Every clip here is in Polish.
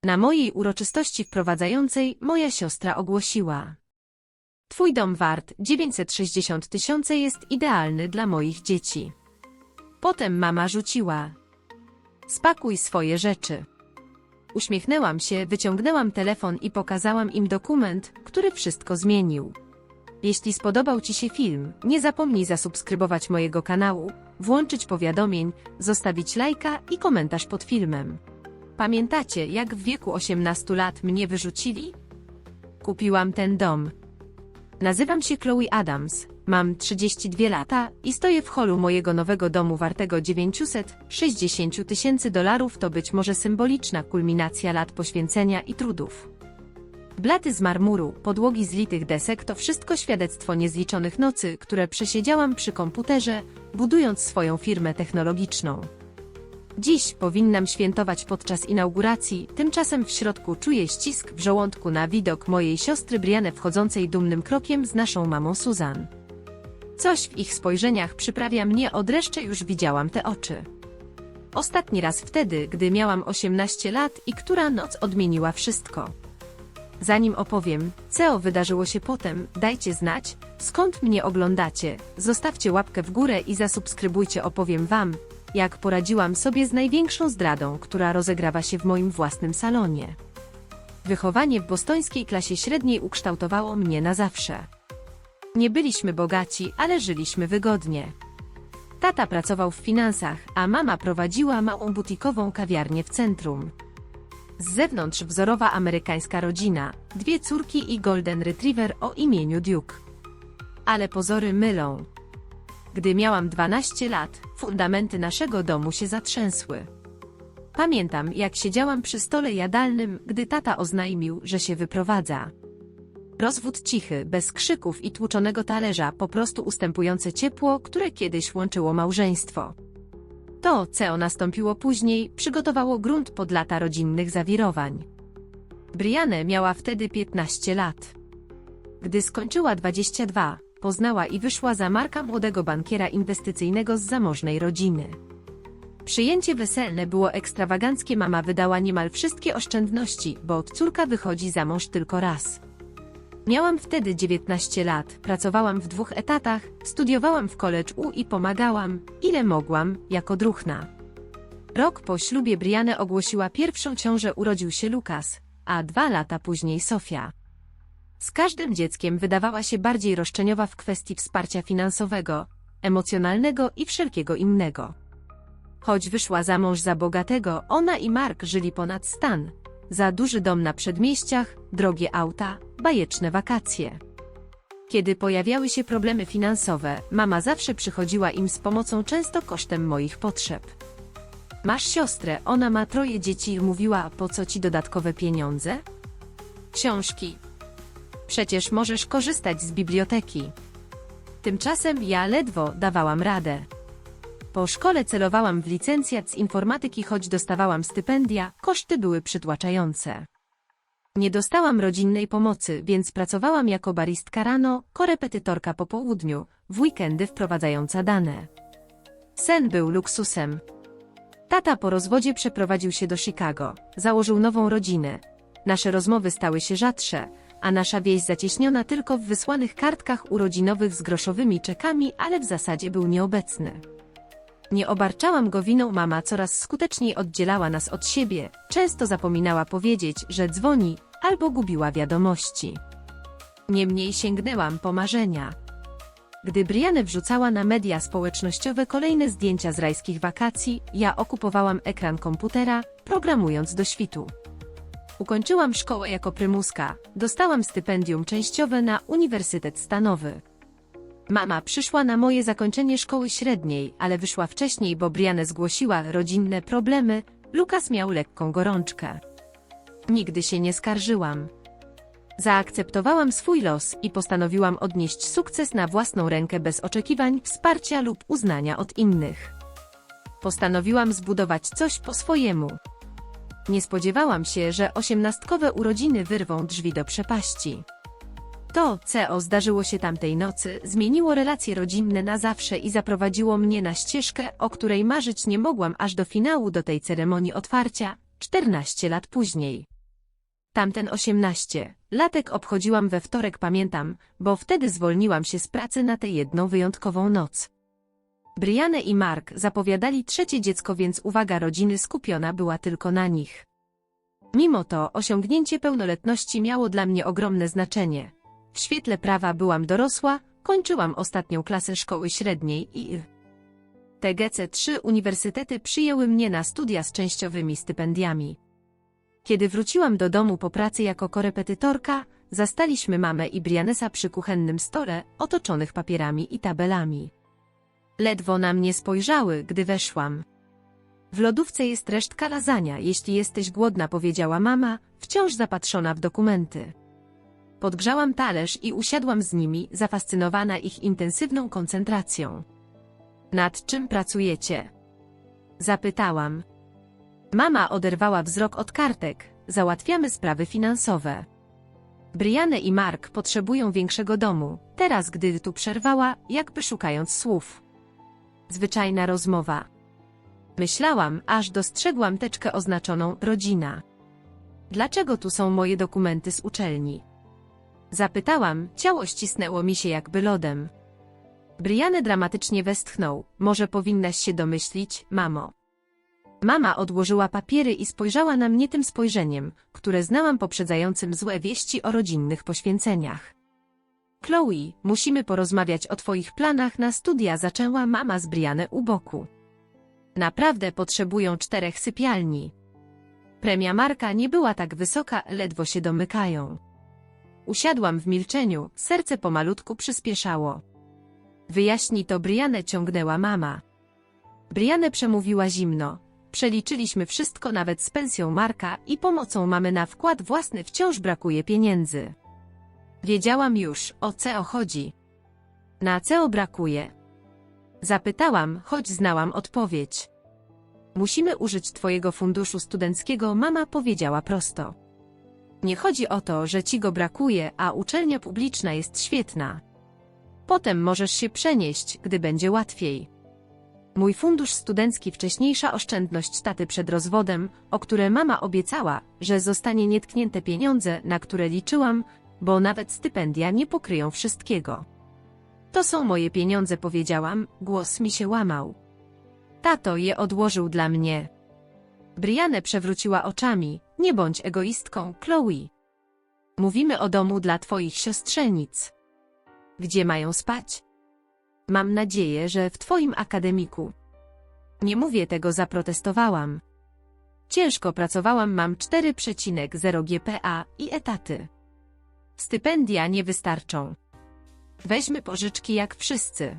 Na mojej uroczystości wprowadzającej moja siostra ogłosiła: Twój dom wart 960 000 jest idealny dla moich dzieci. Potem mama rzuciła: Spakuj swoje rzeczy. Uśmiechnęłam się, wyciągnęłam telefon i pokazałam im dokument, który wszystko zmienił. Jeśli spodobał Ci się film, nie zapomnij zasubskrybować mojego kanału, włączyć powiadomień, zostawić lajka i komentarz pod filmem. Pamiętacie, jak w wieku 18 lat mnie wyrzucili? Kupiłam ten dom. Nazywam się Chloe Adams, mam 32 lata i stoję w holu mojego nowego domu wartego $960 000. To być może symboliczna kulminacja lat poświęcenia i trudów. Blaty z marmuru, podłogi z litych desek to wszystko świadectwo niezliczonych nocy, które przesiedziałam przy komputerze, budując swoją firmę technologiczną. Dziś powinnam świętować podczas inauguracji, tymczasem w środku czuję ścisk w żołądku na widok mojej siostry Brianny wchodzącej dumnym krokiem z naszą mamą Susan. Coś w ich spojrzeniach przyprawia mnie o dreszcze, już widziałam te oczy. Ostatni raz wtedy, gdy miałam 18 lat i która noc odmieniła wszystko. Zanim opowiem, co wydarzyło się potem, dajcie znać, skąd mnie oglądacie, zostawcie łapkę w górę i zasubskrybujcie. Opowiem Wam, jak poradziłam sobie z największą zdradą, która rozegrała się w moim własnym salonie. Wychowanie w bostońskiej klasie średniej ukształtowało mnie na zawsze. Nie byliśmy bogaci, ale żyliśmy wygodnie. Tata pracował w finansach, a mama prowadziła małą butikową kawiarnię w centrum. Z zewnątrz wzorowa amerykańska rodzina, 2 córki i golden retriever o imieniu Duke. Ale pozory mylą. Gdy miałam 12 lat, fundamenty naszego domu się zatrzęsły. Pamiętam, jak siedziałam przy stole jadalnym, gdy tata oznajmił, że się wyprowadza. Rozwód cichy, bez krzyków i tłuczonego talerza, po prostu ustępujące ciepło, które kiedyś łączyło małżeństwo. To, co nastąpiło później, przygotowało grunt pod lata rodzinnych zawirowań. Brianna miała wtedy 15 lat. Gdy skończyła 22, poznała i wyszła za Marka, młodego bankiera inwestycyjnego z zamożnej rodziny. Przyjęcie weselne było ekstrawaganckie, mama wydała niemal wszystkie oszczędności, bo córka wychodzi za mąż tylko raz. Miałam wtedy 19 lat, pracowałam w 2 etatach, studiowałam w college i pomagałam, ile mogłam, jako druhna. Rok po ślubie Brianna ogłosiła pierwszą ciążę, urodził się Lukas, a 2 lata później Sofia. Z każdym dzieckiem wydawała się bardziej roszczeniowa w kwestii wsparcia finansowego, emocjonalnego i wszelkiego innego. Choć wyszła za mąż za bogatego, ona i Mark żyli ponad stan. Za duży dom na przedmieściach, drogie auta, bajeczne wakacje. Kiedy pojawiały się problemy finansowe, mama zawsze przychodziła im z pomocą, często kosztem moich potrzeb. Masz siostrę, ona ma 3 dzieci, mówiła, po co ci dodatkowe pieniądze? Książki. Przecież możesz korzystać z biblioteki. Tymczasem ja ledwo dawałam radę. Po szkole celowałam w licencjat z informatyki, choć dostawałam stypendia, koszty były przytłaczające. Nie dostałam rodzinnej pomocy, więc pracowałam jako baristka rano, korepetytorka po południu, w weekendy wprowadzająca dane. Sen był luksusem. Tata po rozwodzie przeprowadził się do Chicago, założył nową rodzinę. Nasze rozmowy stały się rzadsze, a nasza więź zacieśniona tylko w wysłanych kartkach urodzinowych z groszowymi czekami, ale w zasadzie był nieobecny. Nie obarczałam go winą, mama coraz skuteczniej oddzielała nas od siebie, często zapominała powiedzieć, że dzwoni, albo gubiła wiadomości. Niemniej sięgnęłam po marzenia. Gdy Brianna wrzucała na media społecznościowe kolejne zdjęcia z rajskich wakacji, ja okupowałam ekran komputera, programując do świtu. Ukończyłam szkołę jako prymuska, dostałam stypendium częściowe na Uniwersytet Stanowy. Mama przyszła na moje zakończenie szkoły średniej, ale wyszła wcześniej, bo Brianna zgłosiła rodzinne problemy, Lukas miał lekką gorączkę. Nigdy się nie skarżyłam. Zaakceptowałam swój los i postanowiłam odnieść sukces na własną rękę bez oczekiwań, wsparcia lub uznania od innych. Postanowiłam zbudować coś po swojemu. Nie spodziewałam się, że 18-tkowe urodziny wyrwą drzwi do przepaści. To, co zdarzyło się tamtej nocy, zmieniło relacje rodzinne na zawsze i zaprowadziło mnie na ścieżkę, o której marzyć nie mogłam aż do finału, do tej ceremonii otwarcia, 14 lat później. Tamten 18 latek obchodziłam we wtorek, pamiętam, bo wtedy zwolniłam się z pracy na tę jedną wyjątkową noc. Brianne i Mark zapowiadali trzecie dziecko, więc uwaga rodziny skupiona była tylko na nich. Mimo to osiągnięcie pełnoletności miało dla mnie ogromne znaczenie. W świetle prawa byłam dorosła, kończyłam ostatnią klasę szkoły średniej i TGC3 uniwersytety przyjęły mnie na studia z częściowymi stypendiami. Kiedy wróciłam do domu po pracy jako korepetytorka, zastaliśmy mamę i Briannesa przy kuchennym stole, otoczonych papierami i tabelami. Ledwo na mnie spojrzały, gdy weszłam. W lodówce jest resztka lasagna, jeśli jesteś głodna, powiedziała mama, wciąż zapatrzona w dokumenty. Podgrzałam talerz i usiadłam z nimi, zafascynowana ich intensywną koncentracją. Nad czym pracujecie? Zapytałam. Mama oderwała wzrok od kartek. Załatwiamy sprawy finansowe. Brianne i Mark potrzebują większego domu. Teraz, gdy tu przerwała, jakby szukając słów. Zwyczajna rozmowa. Myślałam, aż dostrzegłam teczkę oznaczoną rodzina. Dlaczego tu są moje dokumenty z uczelni? Zapytałam, ciało ścisnęło mi się jakby lodem. Brianne dramatycznie westchnął. Może powinnaś się domyślić, mamo. Mama odłożyła papiery i spojrzała na mnie tym spojrzeniem, które znałam poprzedzającym złe wieści o rodzinnych poświęceniach. Chloe, musimy porozmawiać o twoich planach na studia, zaczęła mama z Brianne u boku. Naprawdę potrzebują 4 sypialni. Premia Marka nie była tak wysoka, ledwo się domykają. Usiadłam w milczeniu, serce pomalutku przyspieszało. Wyjaśnij to, Brianne, ciągnęła mama. Brianne przemówiła zimno. Przeliczyliśmy wszystko, nawet z pensją Marka i pomocą mamy na wkład własny wciąż brakuje pieniędzy. Wiedziałam już, o co chodzi. Na co brakuje? Zapytałam, choć znałam odpowiedź. Musimy użyć twojego funduszu studenckiego, mama powiedziała prosto. Nie chodzi o to, że ci go brakuje, a uczelnia publiczna jest świetna. Potem możesz się przenieść, gdy będzie łatwiej. Mój fundusz studencki, wcześniejsza oszczędność taty przed rozwodem, o które mama obiecała, że zostanie nietknięte pieniądze, na które liczyłam, bo nawet stypendia nie pokryją wszystkiego. To są moje pieniądze, powiedziałam, głos mi się łamał. Tato je odłożył dla mnie. Brianne przewróciła oczami, nie bądź egoistką, Chloe. Mówimy o domu dla twoich siostrzenic. Gdzie mają spać? Mam nadzieję, że w twoim akademiku. Nie mówię tego, zaprotestowałam. Ciężko pracowałam, mam 4,0 GPA i etaty. Stypendia nie wystarczą. Weźmy pożyczki jak wszyscy.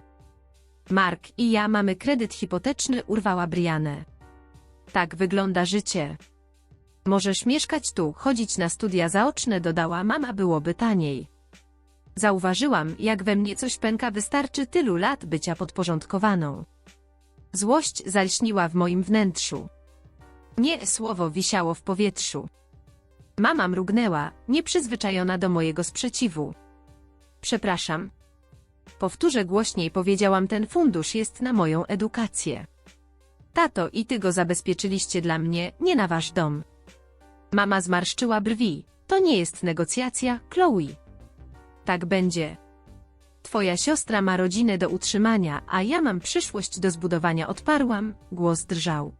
Mark i ja mamy kredyt hipoteczny, urwała Brianne. Tak wygląda życie. Możesz mieszkać tu, chodzić na studia zaoczne, dodała mama, byłoby taniej. Zauważyłam, jak we mnie coś pęka, wystarczy tylu lat bycia podporządkowaną. Złość zalśniła w moim wnętrzu. Nie, słowo wisiało w powietrzu. Mama mrugnęła, nieprzyzwyczajona do mojego sprzeciwu. Przepraszam. Powtórzę głośniej, powiedziałam, ten fundusz jest na moją edukację. Tato i ty go zabezpieczyliście dla mnie, nie na wasz dom. Mama zmarszczyła brwi. To nie jest negocjacja, Chloe. Tak będzie. Twoja siostra ma rodzinę do utrzymania, a ja mam przyszłość do zbudowania, odparłam, głos drżał.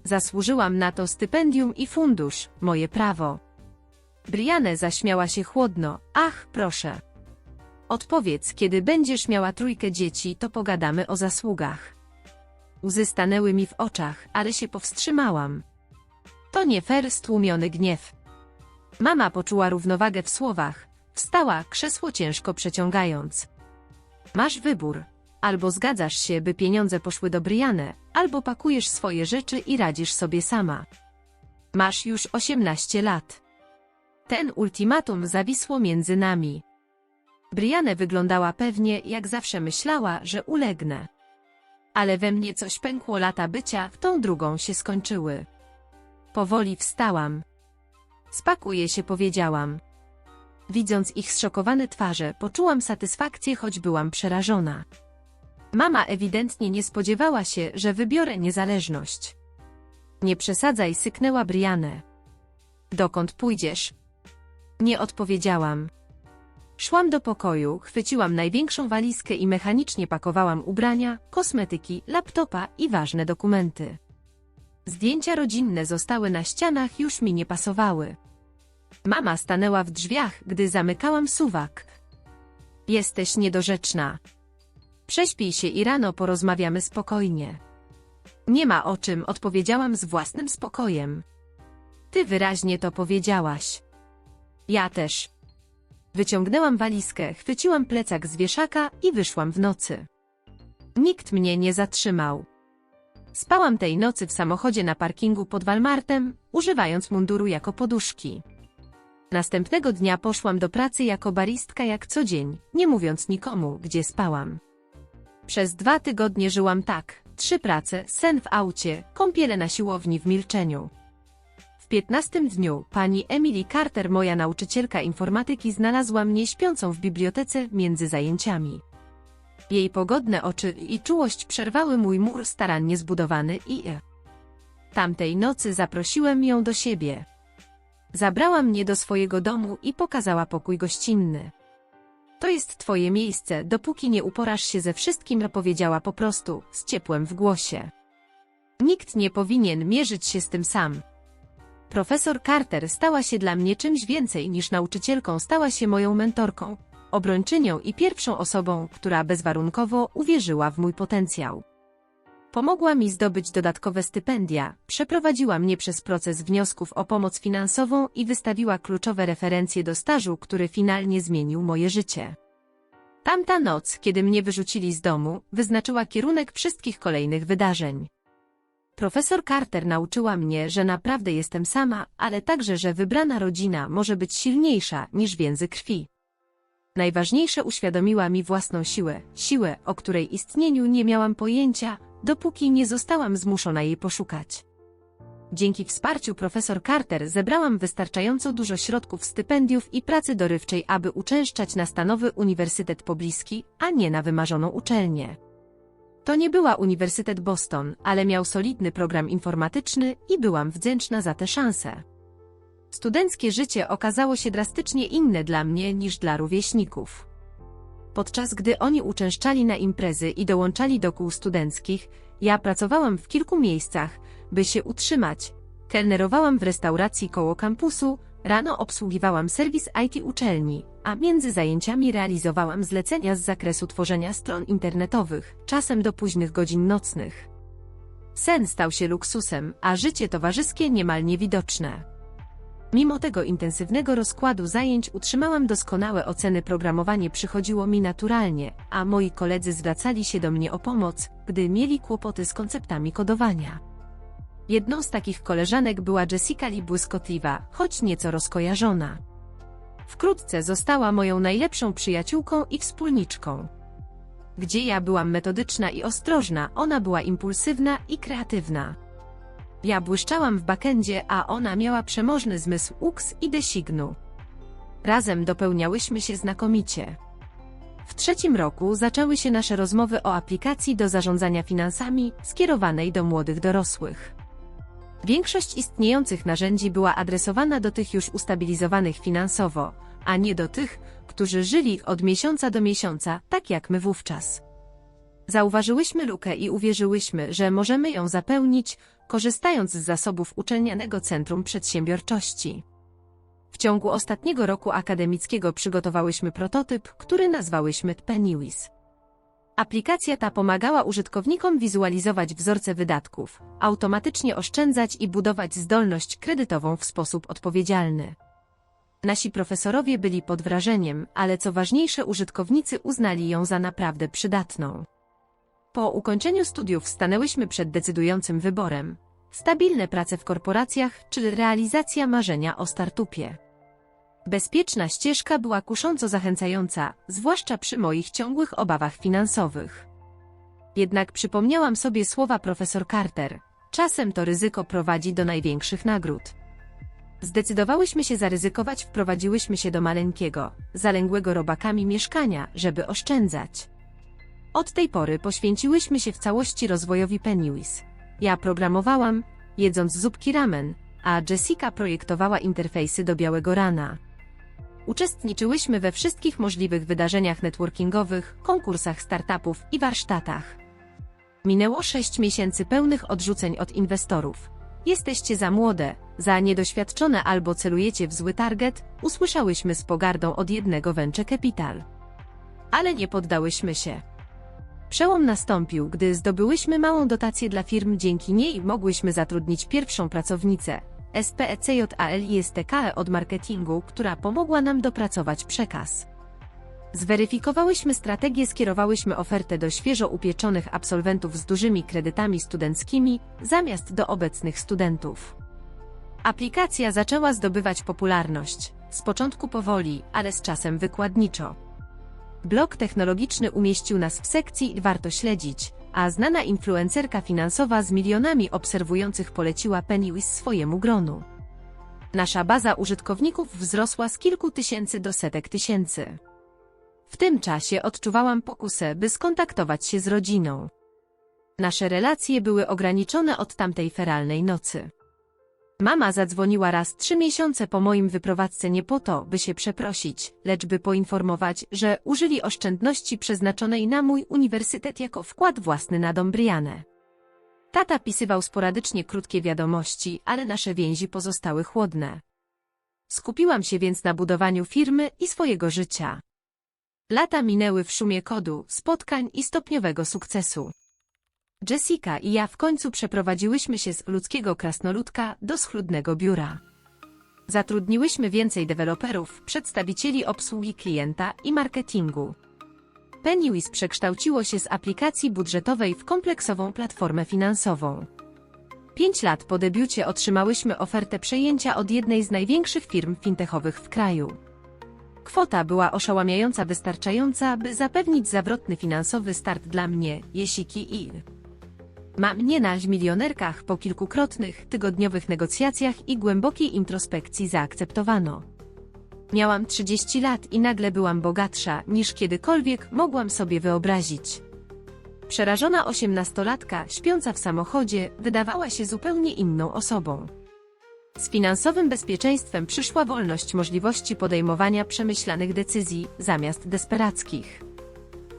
Zasłużyłam na to stypendium i fundusz, moje prawo. Brianne zaśmiała się chłodno, ach, proszę. Odpowiedz, kiedy będziesz miała 3 dzieci, to pogadamy o zasługach. Łzy stanęły mi w oczach, ale się powstrzymałam. To nie fair, stłumiony gniew. Mama poczuła równowagę w słowach, wstała, krzesło ciężko przeciągając. Masz wybór. Albo zgadzasz się, by pieniądze poszły do Brianne, albo pakujesz swoje rzeczy i radzisz sobie sama. Masz już 18 lat. Ten ultimatum zawisło między nami. Brianne wyglądała pewnie, jak zawsze myślała, że ulegnę. Ale we mnie coś pękło, lata bycia w tą drugą się skończyły. Powoli wstałam. Spakuję się, powiedziałam. Widząc ich zszokowane twarze, poczułam satysfakcję, choć byłam przerażona. Mama ewidentnie nie spodziewała się, że wybiorę niezależność. Nie przesadzaj, syknęła Brianne. Dokąd pójdziesz? Nie odpowiedziałam. Szłam do pokoju, chwyciłam największą walizkę i mechanicznie pakowałam ubrania, kosmetyki, laptopa i ważne dokumenty. Zdjęcia rodzinne zostały na ścianach, już mi nie pasowały. Mama stanęła w drzwiach, gdy zamykałam suwak. Jesteś niedorzeczna. Prześpij się i rano porozmawiamy spokojnie. Nie ma o czym, odpowiedziałam z własnym spokojem. Ty wyraźnie to powiedziałaś. Ja też. Wyciągnęłam walizkę, chwyciłam plecak z wieszaka i wyszłam w nocy. Nikt mnie nie zatrzymał. Spałam tej nocy w samochodzie na parkingu pod Walmartem, używając munduru jako poduszki. Następnego dnia poszłam do pracy jako baristka jak co dzień, nie mówiąc nikomu, gdzie spałam. Przez 2 tygodnie żyłam tak: 3 prace, sen w aucie, kąpiele na siłowni w milczeniu. W 15 dniu pani Emily Carter, moja nauczycielka informatyki, znalazła mnie śpiącą w bibliotece między zajęciami. Jej pogodne oczy i czułość przerwały mój mur starannie zbudowany i tamtej nocy zaprosiłem ją do siebie. Zabrała mnie do swojego domu i pokazała pokój gościnny. To jest twoje miejsce, dopóki nie uporasz się ze wszystkim, powiedziała po prostu, z ciepłem w głosie. Nikt nie powinien mierzyć się z tym sam. Profesor Carter stała się dla mnie czymś więcej niż nauczycielką, stała się moją mentorką, obrończynią i pierwszą osobą, która bezwarunkowo uwierzyła w mój potencjał. Pomogła mi zdobyć dodatkowe stypendia, przeprowadziła mnie przez proces wniosków o pomoc finansową i wystawiła kluczowe referencje do stażu, który finalnie zmienił moje życie. Tamta noc, kiedy mnie wyrzucili z domu, wyznaczyła kierunek wszystkich kolejnych wydarzeń. Profesor Carter nauczyła mnie, że naprawdę jestem sama, ale także, że wybrana rodzina może być silniejsza niż więzy krwi. Najważniejsze, uświadomiła mi własną siłę, o której istnieniu nie miałam pojęcia, dopóki nie zostałam zmuszona jej poszukać. Dzięki wsparciu profesor Carter zebrałam wystarczająco dużo środków, stypendiów i pracy dorywczej, aby uczęszczać na stanowy uniwersytet pobliski, a nie na wymarzoną uczelnię. To nie była Uniwersytet Boston, ale miał solidny program informatyczny i byłam wdzięczna za tę szansę. Studenckie życie okazało się drastycznie inne dla mnie niż dla rówieśników. Podczas gdy oni uczęszczali na imprezy i dołączali do kół studenckich, ja pracowałam w kilku miejscach, by się utrzymać. Kelnerowałam w restauracji koło kampusu, rano obsługiwałam serwis IT uczelni, a między zajęciami realizowałam zlecenia z zakresu tworzenia stron internetowych, czasem do późnych godzin nocnych. Sen stał się luksusem, a życie towarzyskie niemal niewidoczne. Mimo tego intensywnego rozkładu zajęć utrzymałam doskonałe oceny, programowanie przychodziło mi naturalnie, a moi koledzy zwracali się do mnie o pomoc, gdy mieli kłopoty z konceptami kodowania. Jedną z takich koleżanek była Jessica Lee, błyskotliwa, choć nieco rozkojarzona. Wkrótce została moją najlepszą przyjaciółką i wspólniczką. Gdzie ja byłam metodyczna i ostrożna, ona była impulsywna i kreatywna. Ja błyszczałam w backendzie, a ona miała przemożny zmysł UX i designu. Razem dopełniałyśmy się znakomicie. W 3. roku zaczęły się nasze rozmowy o aplikacji do zarządzania finansami, skierowanej do młodych dorosłych. Większość istniejących narzędzi była adresowana do tych już ustabilizowanych finansowo, a nie do tych, którzy żyli od miesiąca do miesiąca, tak jak my wówczas. Zauważyłyśmy lukę i uwierzyłyśmy, że możemy ją zapełnić, korzystając z zasobów Uczelnianego Centrum Przedsiębiorczości. W ciągu ostatniego roku akademickiego przygotowałyśmy prototyp, który nazwałyśmy Pennywise. Aplikacja ta pomagała użytkownikom wizualizować wzorce wydatków, automatycznie oszczędzać i budować zdolność kredytową w sposób odpowiedzialny. Nasi profesorowie byli pod wrażeniem, ale co ważniejsze, użytkownicy uznali ją za naprawdę przydatną. Po ukończeniu studiów stanęłyśmy przed decydującym wyborem: stabilne prace w korporacjach czy realizacja marzenia o startupie. Bezpieczna ścieżka była kusząco zachęcająca, zwłaszcza przy moich ciągłych obawach finansowych. Jednak przypomniałam sobie słowa profesor Carter: czasem to ryzyko prowadzi do największych nagród. Zdecydowałyśmy się zaryzykować, wprowadziłyśmy się do maleńkiego, zalęgłego robakami mieszkania, żeby oszczędzać. Od tej pory poświęciłyśmy się w całości rozwojowi Pennywise. Ja programowałam, jedząc zupki ramen, a Jessica projektowała interfejsy do białego rana. Uczestniczyłyśmy we wszystkich możliwych wydarzeniach networkingowych, konkursach startupów i warsztatach. Minęło 6 miesięcy pełnych odrzuceń od inwestorów. Jesteście za młode, za niedoświadczone albo celujecie w zły target, usłyszałyśmy z pogardą od jednego venture capital. Ale nie poddałyśmy się. Przełom nastąpił, gdy zdobyłyśmy małą dotację dla firm, dzięki niej mogłyśmy zatrudnić pierwszą pracownicę, SPECJALISTKE od marketingu, która pomogła nam dopracować przekaz. Zweryfikowałyśmy strategię, skierowałyśmy ofertę do świeżo upieczonych absolwentów z dużymi kredytami studenckimi, zamiast do obecnych studentów. Aplikacja zaczęła zdobywać popularność, z początku powoli, ale z czasem wykładniczo. Blog technologiczny umieścił nas w sekcji "Warto śledzić", a znana influencerka finansowa z milionami obserwujących poleciła Pennywise swojemu gronu. Nasza baza użytkowników wzrosła z kilku tysięcy do setek tysięcy. W tym czasie odczuwałam pokusę, by skontaktować się z rodziną. Nasze relacje były ograniczone od tamtej feralnej nocy. Mama zadzwoniła raz 3 miesiące po moim wyprowadzce nie po to, by się przeprosić, lecz by poinformować, że użyli oszczędności przeznaczonej na mój uniwersytet jako wkład własny na dom Brianne. Tata pisywał sporadycznie krótkie wiadomości, ale nasze więzi pozostały chłodne. Skupiłam się więc na budowaniu firmy i swojego życia. Lata minęły w szumie kodu, spotkań i stopniowego sukcesu. Jessica i ja w końcu przeprowadziłyśmy się z ludzkiego krasnoludka do schludnego biura. Zatrudniłyśmy więcej deweloperów, przedstawicieli obsługi klienta i marketingu. Pennywise przekształciło się z aplikacji budżetowej w kompleksową platformę finansową. 5 lat po debiucie otrzymałyśmy ofertę przejęcia od jednej z największych firm fintechowych w kraju. Kwota była oszałamiająco wystarczająca, by zapewnić zawrotny finansowy start dla mnie, Jesiki i mnie na milionerkach. Po kilkukrotnych, tygodniowych negocjacjach i głębokiej introspekcji zaakceptowano. Miałam 30 lat i nagle byłam bogatsza, niż kiedykolwiek mogłam sobie wyobrazić. Przerażona 18-latka, śpiąca w samochodzie, wydawała się zupełnie inną osobą. Z finansowym bezpieczeństwem przyszła wolność możliwości podejmowania przemyślanych decyzji, zamiast desperackich.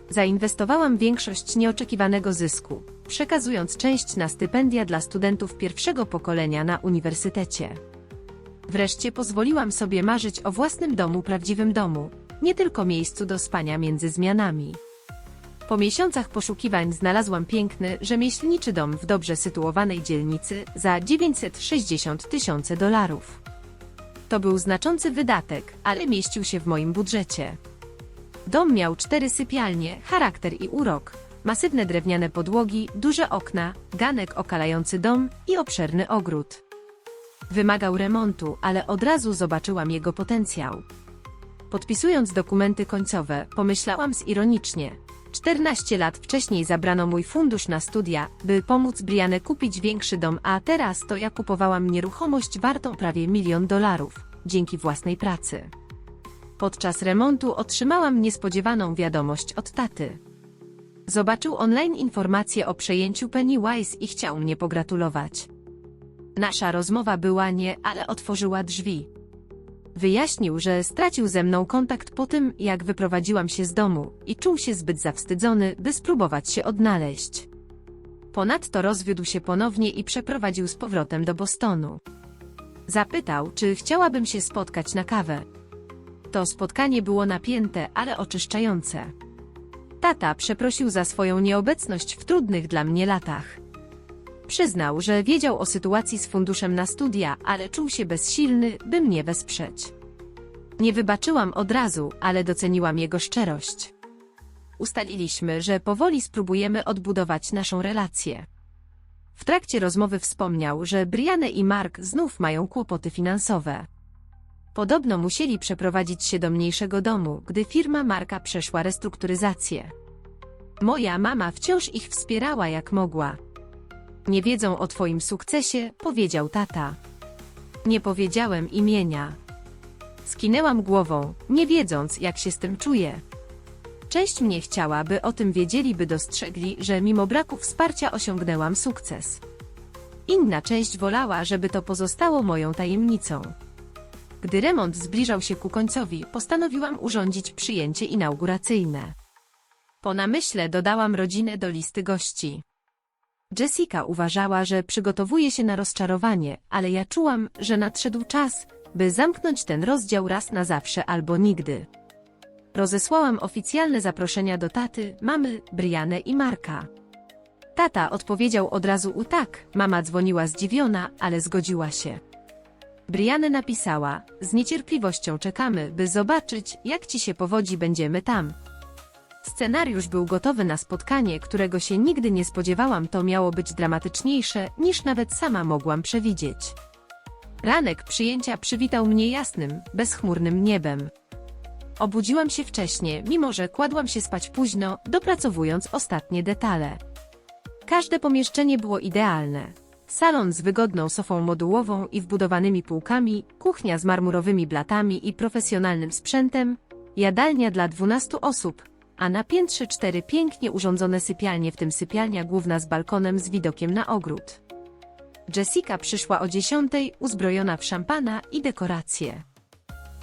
Zainwestowałam większość nieoczekiwanego zysku, przekazując część na stypendia dla studentów pierwszego pokolenia na uniwersytecie. Wreszcie pozwoliłam sobie marzyć o własnym domu, prawdziwym domu, nie tylko miejscu do spania między zmianami. Po miesiącach poszukiwań znalazłam piękny, rzemieślniczy dom w dobrze sytuowanej dzielnicy za $960 000. To był znaczący wydatek, ale mieścił się w moim budżecie. Dom miał 4 sypialnie, charakter i urok, masywne drewniane podłogi, duże okna, ganek okalający dom i obszerny ogród. Wymagał remontu, ale od razu zobaczyłam jego potencjał. Podpisując dokumenty końcowe, pomyślałam ironicznie: 14 lat wcześniej zabrano mój fundusz na studia, by pomóc Brianne kupić większy dom, a teraz to ja kupowałam nieruchomość wartą prawie $1 milion, dzięki własnej pracy. Podczas remontu otrzymałam niespodziewaną wiadomość od taty. Zobaczył online informacje o przejęciu Pennywise i chciał mnie pogratulować. Nasza rozmowa była ale otworzyła drzwi. Wyjaśnił, że stracił ze mną kontakt po tym, jak wyprowadziłam się z domu i czuł się zbyt zawstydzony, by spróbować się odnaleźć. Ponadto rozwiódł się ponownie i przeprowadził z powrotem do Bostonu. Zapytał, czy chciałabym się spotkać na kawę. To spotkanie było napięte, ale oczyszczające. Tata przeprosił za swoją nieobecność w trudnych dla mnie latach. Przyznał, że wiedział o sytuacji z funduszem na studia, ale czuł się bezsilny, by mnie wesprzeć. Nie wybaczyłam od razu, ale doceniłam jego szczerość. Ustaliliśmy, że powoli spróbujemy odbudować naszą relację. W trakcie rozmowy wspomniał, że Brianne i Mark znów mają kłopoty finansowe. Podobno musieli przeprowadzić się do mniejszego domu, gdy firma Marka przeszła restrukturyzację. Moja mama wciąż ich wspierała jak mogła. Nie wiedzą o twoim sukcesie, powiedział tata. Nie powiedziałem imienia. Skinęłam głową, nie wiedząc, jak się z tym czuję. Część mnie chciała, by o tym wiedzieli, by dostrzegli, że mimo braku wsparcia osiągnęłam sukces. Inna część wolała, żeby to pozostało moją tajemnicą. Gdy remont zbliżał się ku końcowi, postanowiłam urządzić przyjęcie inauguracyjne. Po namyśle dodałam rodzinę do listy gości. Jessica uważała, że przygotowuje się na rozczarowanie, ale ja czułam, że nadszedł czas, by zamknąć ten rozdział raz na zawsze albo nigdy. Rozesłałam oficjalne zaproszenia do taty, mamy, Brianny i Marka. Tata odpowiedział od razu tak, mama dzwoniła zdziwiona, ale zgodziła się. Brianny napisała, z niecierpliwością czekamy, by zobaczyć, jak ci się powodzi, będziemy tam. Scenariusz był gotowy na spotkanie, którego się nigdy nie spodziewałam, to miało być dramatyczniejsze, niż nawet sama mogłam przewidzieć. Ranek przyjęcia przywitał mnie jasnym, bezchmurnym niebem. Obudziłam się wcześnie, mimo że kładłam się spać późno, dopracowując ostatnie detale. Każde pomieszczenie było idealne. Salon z wygodną sofą modułową i wbudowanymi półkami, kuchnia z marmurowymi blatami i profesjonalnym sprzętem, jadalnia dla 12 osób, a na piętrze 4 pięknie urządzone sypialnie, w tym sypialnia główna z balkonem z widokiem na ogród. Jessica przyszła o 10:00, uzbrojona w szampana i dekoracje.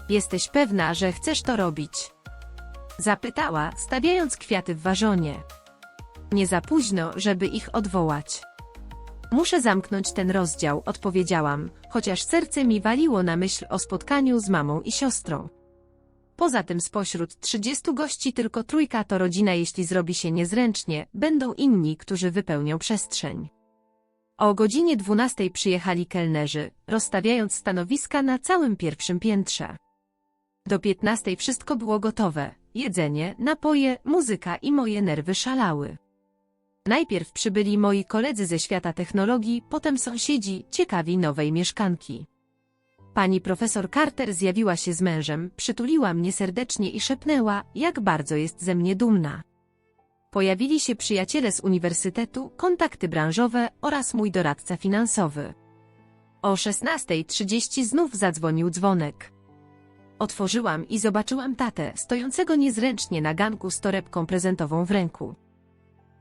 Jesteś pewna, że chcesz to robić? Zapytała, stawiając kwiaty w wazonie. Nie za późno, żeby ich odwołać. Muszę zamknąć ten rozdział, odpowiedziałam, chociaż serce mi waliło na myśl o spotkaniu z mamą i siostrą. Poza tym spośród 30 gości tylko 3 to rodzina, jeśli zrobi się niezręcznie, będą inni, którzy wypełnią przestrzeń. O godzinie 12:00 przyjechali kelnerzy, rozstawiając stanowiska na całym pierwszym piętrze. Do 15:00 wszystko było gotowe, jedzenie, napoje, muzyka i moje nerwy szalały. Najpierw przybyli moi koledzy ze świata technologii, potem sąsiedzi, ciekawi nowej mieszkanki. Pani profesor Carter zjawiła się z mężem, przytuliła mnie serdecznie i szepnęła, jak bardzo jest ze mnie dumna. Pojawili się przyjaciele z uniwersytetu, kontakty branżowe oraz mój doradca finansowy. O 16:30 znów zadzwonił dzwonek. Otworzyłam i zobaczyłam tatę, stojącego niezręcznie na ganku z torebką prezentową w ręku.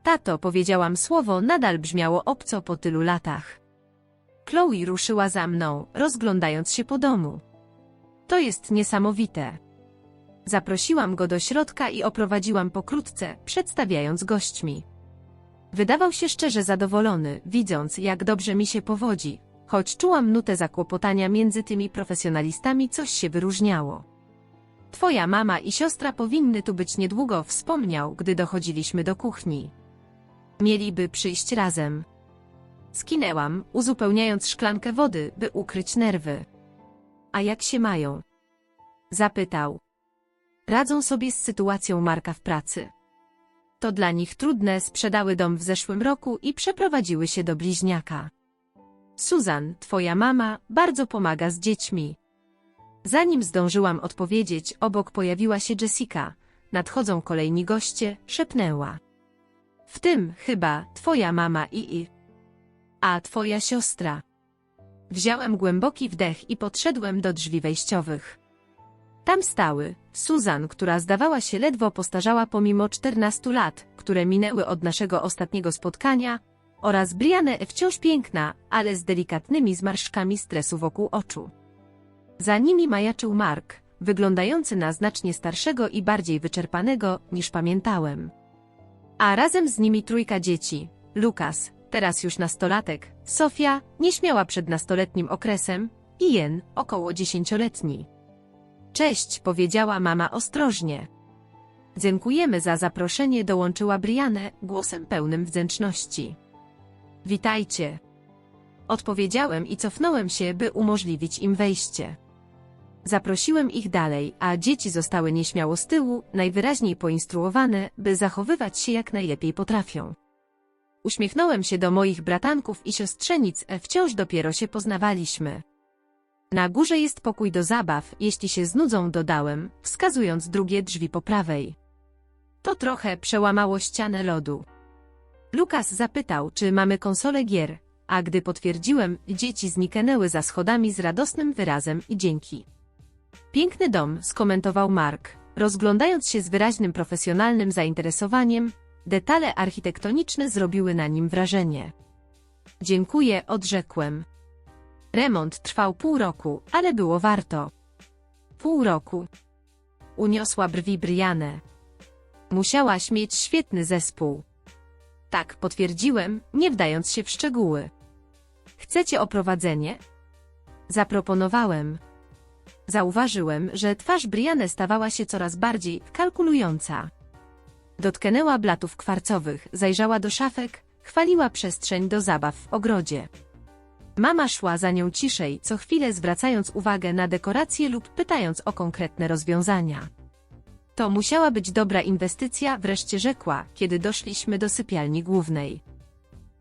Tato, powiedziałam, słowo nadal brzmiało obco po tylu latach. Chloe ruszyła za mną, rozglądając się po domu. To jest niesamowite. Zaprosiłam go do środka i oprowadziłam pokrótce, przedstawiając gośćmi. Wydawał się szczerze zadowolony, widząc, jak dobrze mi się powodzi, choć czułam nutę zakłopotania między tymi profesjonalistami, coś się wyróżniało. Twoja mama i siostra powinny tu być niedługo, wspomniał, gdy dochodziliśmy do kuchni. Mieliby przyjść razem. Skinęłam, uzupełniając szklankę wody, by ukryć nerwy. A jak się mają? Zapytał. Radzą sobie z sytuacją Marka w pracy. To dla nich trudne, sprzedały dom w zeszłym roku i przeprowadziły się do bliźniaka. Susan, twoja mama, bardzo pomaga z dziećmi. Zanim zdążyłam odpowiedzieć, obok pojawiła się Jessica. Nadchodzą kolejni goście, szepnęła. W tym, chyba, twoja mama i. A twoja siostra. Wziąłem głęboki wdech i podszedłem do drzwi wejściowych. Tam stały Susan, która zdawała się ledwo postarzała pomimo 14 lat, które minęły od naszego ostatniego spotkania, oraz Brianny, wciąż piękna, ale z delikatnymi zmarszczkami stresu wokół oczu. Za nimi majaczył Mark, wyglądający na znacznie starszego i bardziej wyczerpanego, niż pamiętałem. A razem z nimi 3 dzieci, Lucas, teraz już nastolatek, Sofia, nieśmiała przed nastoletnim okresem, i Ian, około 10-letni. Cześć, powiedziała mama ostrożnie. Dziękujemy za zaproszenie, dołączyła Brianny, głosem pełnym wdzięczności. Witajcie. Odpowiedziałem i cofnąłem się, by umożliwić im wejście. Zaprosiłem ich dalej, a dzieci zostały nieśmiało z tyłu, najwyraźniej poinstruowane, by zachowywać się jak najlepiej potrafią. Uśmiechnąłem się do moich bratanków i siostrzenic, wciąż dopiero się poznawaliśmy. Na górze jest pokój do zabaw, jeśli się znudzą, dodałem, wskazując drugie drzwi po prawej. To trochę przełamało ścianę lodu. Lucas zapytał, czy mamy konsolę gier, a gdy potwierdziłem, dzieci zniknęły za schodami z radosnym wyrazem i dzięki. Piękny dom, skomentował Mark, rozglądając się z wyraźnym profesjonalnym zainteresowaniem, detale architektoniczne zrobiły na nim wrażenie. Dziękuję, odrzekłem. Remont trwał pół roku, ale było warto. Pół roku. Uniosła brwi Brianne. Musiałaś mieć świetny zespół. Tak, potwierdziłem, nie wdając się w szczegóły. Chcecie oprowadzenie? Zaproponowałem. Zauważyłem, że twarz Brianne stawała się coraz bardziej kalkulująca. Dotknęła blatów kwarcowych, zajrzała do szafek, chwaliła przestrzeń do zabaw w ogrodzie. Mama szła za nią ciszej, co chwilę zwracając uwagę na dekoracje lub pytając o konkretne rozwiązania. To musiała być dobra inwestycja, wreszcie rzekła, kiedy doszliśmy do sypialni głównej.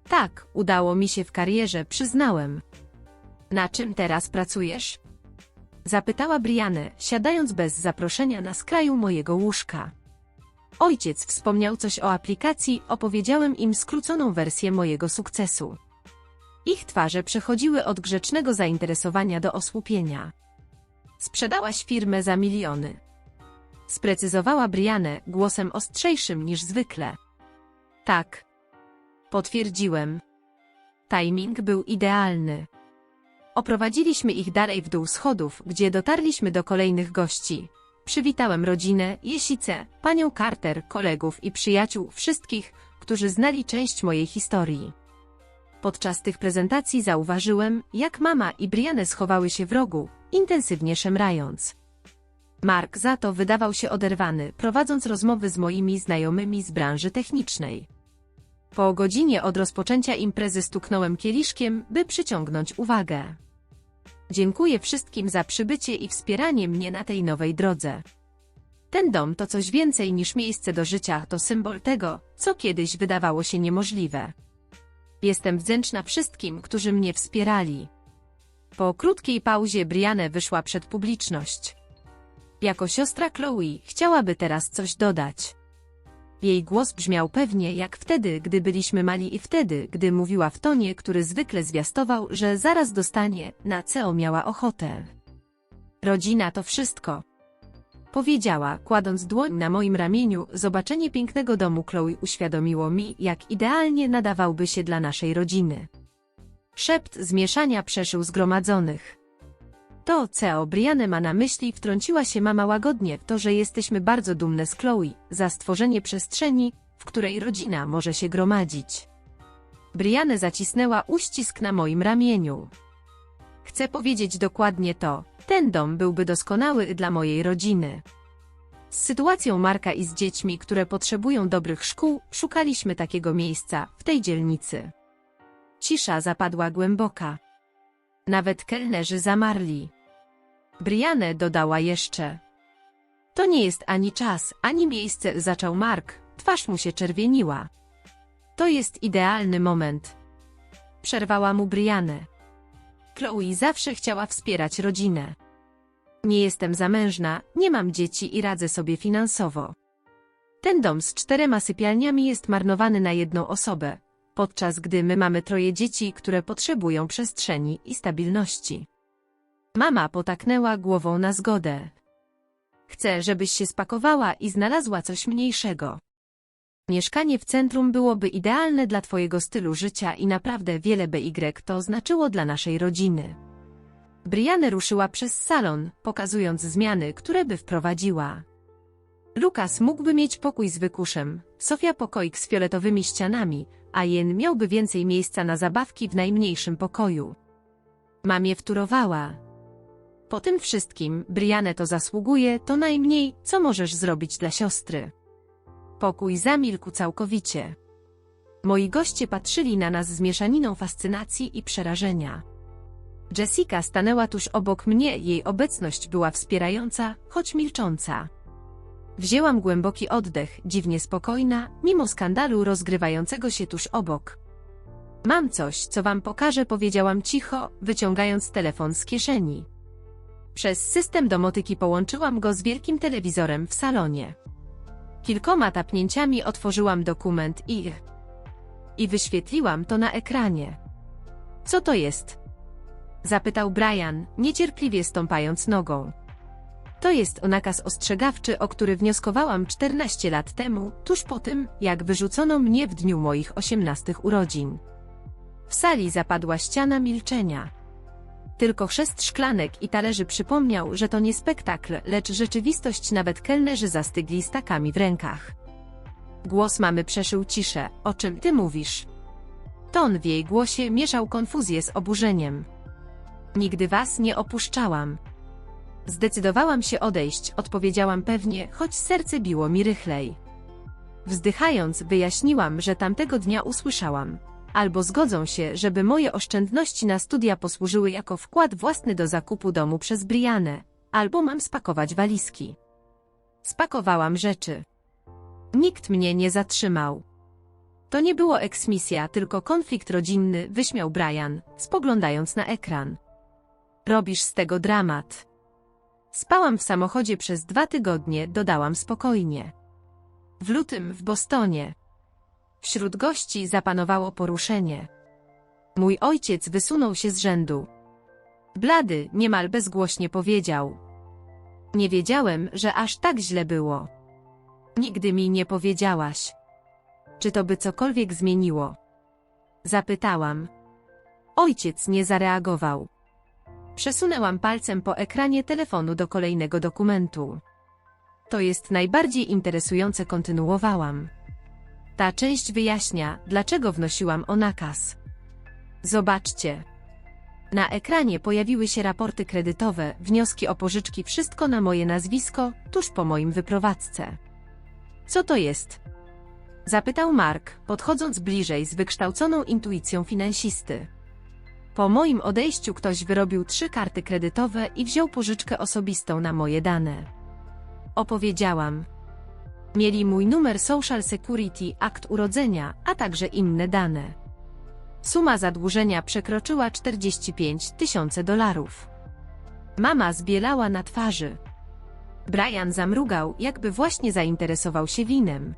Tak, udało mi się w karierze, przyznałem. Na czym teraz pracujesz? Zapytała Brianne, siadając bez zaproszenia na skraju mojego łóżka. Ojciec wspomniał coś o aplikacji, opowiedziałem im skróconą wersję mojego sukcesu. Ich twarze przechodziły od grzecznego zainteresowania do osłupienia. Sprzedałaś firmę za miliony. Sprecyzowała Brianne głosem ostrzejszym niż zwykle. Tak. Potwierdziłem. Timing był idealny. Oprowadziliśmy ich dalej w dół schodów, gdzie dotarliśmy do kolejnych gości. Przywitałem rodzinę, Jesicę, panią Carter, kolegów i przyjaciół, wszystkich, którzy znali część mojej historii. Podczas tych prezentacji zauważyłem, jak mama i Brianne schowały się w rogu, intensywnie szemrając. Mark za to wydawał się oderwany, prowadząc rozmowy z moimi znajomymi z branży technicznej. Po godzinie od rozpoczęcia imprezy stuknąłem kieliszkiem, by przyciągnąć uwagę. Dziękuję wszystkim za przybycie i wspieranie mnie na tej nowej drodze. Ten dom to coś więcej niż miejsce do życia, to symbol tego, co kiedyś wydawało się niemożliwe. Jestem wdzięczna wszystkim, którzy mnie wspierali. Po krótkiej pauzie Brianne wyszła przed publiczność. Jako siostra Chloe chciałaby teraz coś dodać. Jej głos brzmiał pewnie jak wtedy, gdy byliśmy mali i wtedy, gdy mówiła w tonie, który zwykle zwiastował, że zaraz dostanie, na co miała ochotę. Rodzina to wszystko. Powiedziała, kładąc dłoń na moim ramieniu, zobaczenie pięknego domu Chloe uświadomiło mi, jak idealnie nadawałby się dla naszej rodziny. Szept zmieszania przeszył zgromadzonych. To, co Brianne ma na myśli, wtrąciła się mama łagodnie w to, że jesteśmy bardzo dumne z Chloe za stworzenie przestrzeni, w której rodzina może się gromadzić. Brianne zacisnęła uścisk na moim ramieniu. Chcę powiedzieć dokładnie to, ten dom byłby doskonały dla mojej rodziny. Z sytuacją Marka i z dziećmi, które potrzebują dobrych szkół, szukaliśmy takiego miejsca, w tej dzielnicy. Cisza zapadła głęboka. Nawet kelnerzy zamarli. Brianne dodała jeszcze. To nie jest ani czas, ani miejsce, zaczął Mark, twarz mu się czerwieniła. To jest idealny moment. Przerwała mu Brianne. Chloe zawsze chciała wspierać rodzinę. Nie jestem zamężna, nie mam dzieci i radzę sobie finansowo. Ten dom z 4 sypialniami jest marnowany na jedną osobę, podczas gdy my mamy 3 dzieci, które potrzebują przestrzeni i stabilności. Mama potaknęła głową na zgodę. Chcę, żebyś się spakowała i znalazła coś mniejszego. Mieszkanie w centrum byłoby idealne dla twojego stylu życia i naprawdę wiele BY to znaczyło dla naszej rodziny. Brianne ruszyła przez salon, pokazując zmiany, które by wprowadziła. Lukas mógłby mieć pokój z wykuszem, Sofia pokoik z fioletowymi ścianami, a Jen miałby więcej miejsca na zabawki w najmniejszym pokoju. Mamie wtórowała. Po tym wszystkim, Brianne to zasługuje, to najmniej, co możesz zrobić dla siostry. Pokój zamilkł całkowicie. Moi goście patrzyli na nas z mieszaniną fascynacji i przerażenia. Jessica stanęła tuż obok mnie, jej obecność była wspierająca, choć milcząca. Wzięłam głęboki oddech, dziwnie spokojna, mimo skandalu rozgrywającego się tuż obok. Mam coś, co wam pokażę, powiedziałam cicho, wyciągając telefon z kieszeni. Przez system domotyki połączyłam go z wielkim telewizorem w salonie. Kilkoma tapnięciami otworzyłam dokument i wyświetliłam to na ekranie. Co to jest? Zapytał Brian, niecierpliwie stąpając nogą. To jest nakaz ostrzegawczy, o który wnioskowałam 14 lat temu, tuż po tym, jak wyrzucono mnie w dniu moich 18 urodzin. W sali zapadła ściana milczenia. Tylko chrzest szklanek i talerzy przypomniał, że to nie spektakl, lecz rzeczywistość. Nawet kelnerzy zastygli z takami w rękach. Głos mamy przeszył ciszę. O czym ty mówisz? Ton w jej głosie mieszał konfuzję z oburzeniem. Nigdy was nie opuszczałam. Zdecydowałam się odejść, odpowiedziałam pewnie, choć serce biło mi rychlej. Wzdychając, wyjaśniłam, że tamtego dnia usłyszałam: albo zgodzą się, żeby moje oszczędności na studia posłużyły jako wkład własny do zakupu domu przez Brianę, albo mam spakować walizki. Spakowałam rzeczy. Nikt mnie nie zatrzymał. To nie było eksmisja, tylko konflikt rodzinny, wyśmiał Brian, spoglądając na ekran. Robisz z tego dramat. Spałam w samochodzie przez 2 tygodnie, dodałam spokojnie. W lutym w Bostonie. Wśród gości zapanowało poruszenie. Mój ojciec wysunął się z rzędu. Blady, niemal bezgłośnie powiedział: nie wiedziałem, że aż tak źle było. Nigdy mi nie powiedziałaś. Czy to by cokolwiek zmieniło? Zapytałam. Ojciec nie zareagował. Przesunęłam palcem po ekranie telefonu do kolejnego dokumentu. To jest najbardziej interesujące, kontynuowałam. Ta część wyjaśnia, dlaczego wnosiłam o nakaz. Zobaczcie. Na ekranie pojawiły się raporty kredytowe, wnioski o pożyczki, wszystko na moje nazwisko, tuż po moim wyprowadzce. Co to jest? Zapytał Mark, podchodząc bliżej z wykształconą intuicją finansisty. Po moim odejściu ktoś wyrobił 3 karty kredytowe i wziął pożyczkę osobistą na moje dane. Opowiedziałam. Mieli mój numer Social Security, akt urodzenia, a także inne dane. Suma zadłużenia przekroczyła $45,000. Mama zbielała na twarzy. Brian zamrugał, jakby właśnie zainteresował się winem.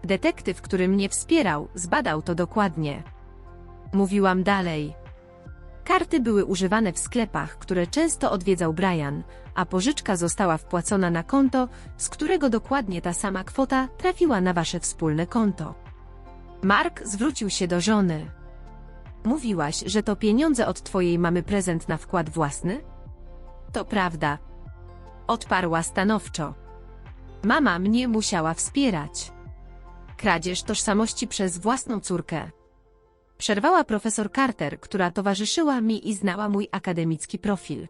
Detektyw, który mnie wspierał, zbadał to dokładnie. Mówiłam dalej. Karty były używane w sklepach, które często odwiedzał Brian, a pożyczka została wpłacona na konto, z którego dokładnie ta sama kwota trafiła na wasze wspólne konto. Mark zwrócił się do żony. Mówiłaś, że to pieniądze od twojej mamy, prezent na wkład własny? To prawda. Odparła stanowczo. Mama mnie musiała wspierać. Kradzież tożsamości przez własną córkę. Przerwała profesor Carter, która towarzyszyła mi i znała mój akademicki profil.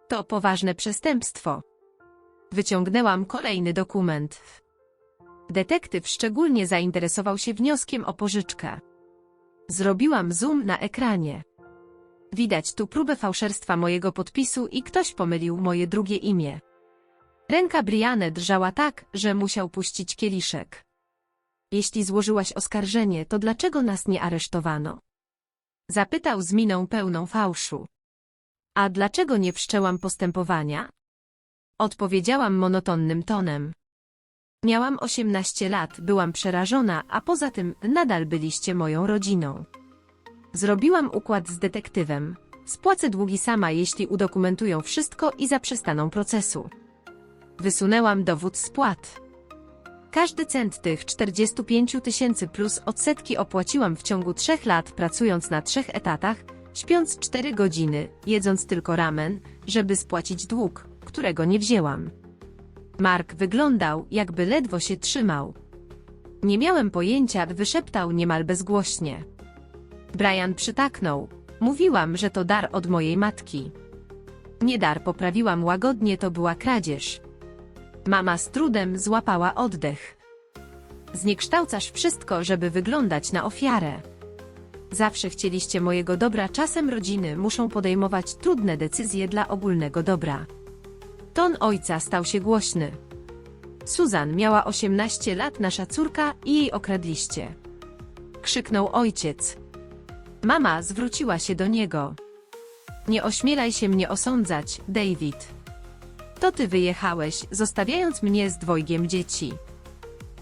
To poważne przestępstwo. Wyciągnęłam kolejny dokument. Detektyw szczególnie zainteresował się wnioskiem o pożyczkę. Zrobiłam zoom na ekranie. Widać tu próbę fałszerstwa mojego podpisu i ktoś pomylił moje drugie imię. Ręka Briany drżała tak, że musiał puścić kieliszek. Jeśli złożyłaś oskarżenie, to dlaczego nas nie aresztowano? Zapytał z miną pełną fałszu. A dlaczego nie wszczęłam postępowania? Odpowiedziałam monotonnym tonem. Miałam 18 lat, byłam przerażona, a poza tym nadal byliście moją rodziną. Zrobiłam układ z detektywem. Spłacę długi sama, jeśli udokumentują wszystko i zaprzestaną procesu. Wysunęłam dowód spłat. Każdy cent tych 45,000 plus odsetki opłaciłam w ciągu 3 lat, pracując na 3 etatach, śpiąc 4 godziny, jedząc tylko ramen, żeby spłacić dług, którego nie wzięłam. Mark wyglądał, jakby ledwo się trzymał. Nie miałem pojęcia, wyszeptał niemal bezgłośnie. Brian przytaknął. Mówiłam, że to dar od mojej matki. Nie dar, poprawiłam łagodnie, to była kradzież. Mama z trudem złapała oddech. Zniekształcasz wszystko, żeby wyglądać na ofiarę. Zawsze chcieliście mojego dobra, czasem rodziny muszą podejmować trudne decyzje dla ogólnego dobra. Ton ojca stał się głośny. Susan miała 18 lat, nasza córka, i jej okradliście. Krzyknął ojciec. Mama zwróciła się do niego. Nie ośmielaj się mnie osądzać, David. To ty wyjechałeś, zostawiając mnie z 2 dzieci.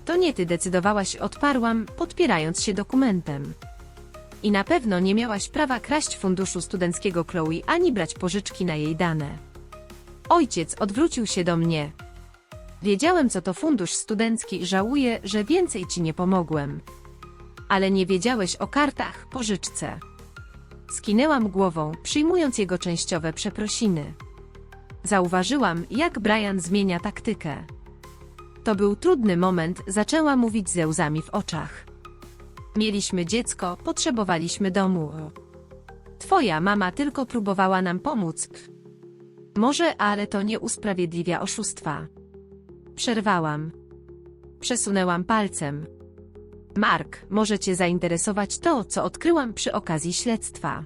To nie ty decydowałaś, odparłam, podpierając się dokumentem. I na pewno nie miałaś prawa kraść funduszu studenckiego Chloe ani brać pożyczki na jej dane. Ojciec odwrócił się do mnie. Wiedziałem, co to fundusz studencki, żałuję, że więcej ci nie pomogłem. Ale nie wiedziałeś o kartach, pożyczce. Skinęłam głową, przyjmując jego częściowe przeprosiny. Zauważyłam, jak Brian zmienia taktykę. To był trudny moment, zaczęła mówić ze łzami w oczach. Mieliśmy dziecko, potrzebowaliśmy domu. Twoja mama tylko próbowała nam pomóc. Może, ale to nie usprawiedliwia oszustwa. Przerwałam. Przesunęłam palcem. Mark, może cię zainteresować to, co odkryłam przy okazji śledztwa.